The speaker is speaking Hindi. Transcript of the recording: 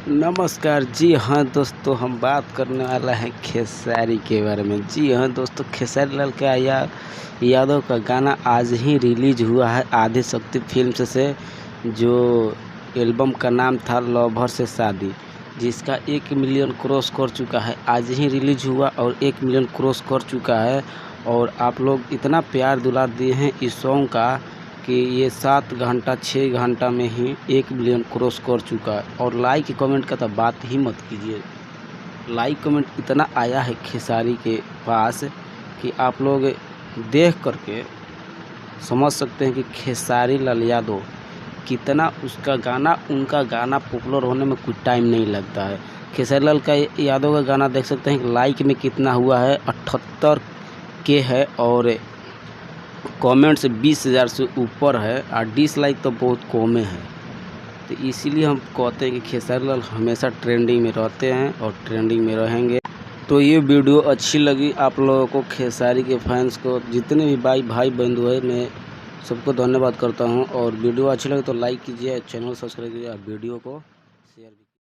नमस्कार। जी हाँ दोस्तों, हम बात करने वाला है खेसारी के बारे में। जी हाँ दोस्तों, खेसारी लाल का यादव का गाना आज ही रिलीज हुआ है आदि शक्ति फिल्म से, जो एल्बम का नाम था लवर से शादी, जिसका 1 मिलियन क्रॉस कर चुका है। आज ही रिलीज हुआ और 1 मिलियन क्रॉस कर चुका है। और आप लोग इतना प्यार दुलार दिए हैं इस सॉन्ग का कि ये 7 घंटा 6 घंटा में ही 1 मिलियन क्रॉस कर चुका है। और लाइक कमेंट का तो बात ही मत कीजिए, लाइक कमेंट इतना आया है खेसारी के पास कि आप लोग देख करके समझ सकते हैं कि खेसारी लाल यादव कितना उनका गाना पॉपुलर होने में कुछ टाइम नहीं लगता है। खेसारी लाल का यादव का गाना देख सकते हैं कि लाइक में कितना हुआ है, 78 के है, और कमेंट्स 20,000 से ऊपर है, और डिसलाइक तो बहुत कम है। तो इसीलिए हम कहते हैं कि खेसारी लाल हमेशा ट्रेंडिंग में रहते हैं और ट्रेंडिंग में रहेंगे। तो ये वीडियो अच्छी लगी आप लोगों को, खेसारी के फैंस को, जितने भी भाई बंधु है, मैं सबको धन्यवाद करता हूं। और वीडियो अच्छी लगे तो लाइक कीजिए, चैनल सब्सक्राइब कीजिए और वीडियो को शेयर कीजिए।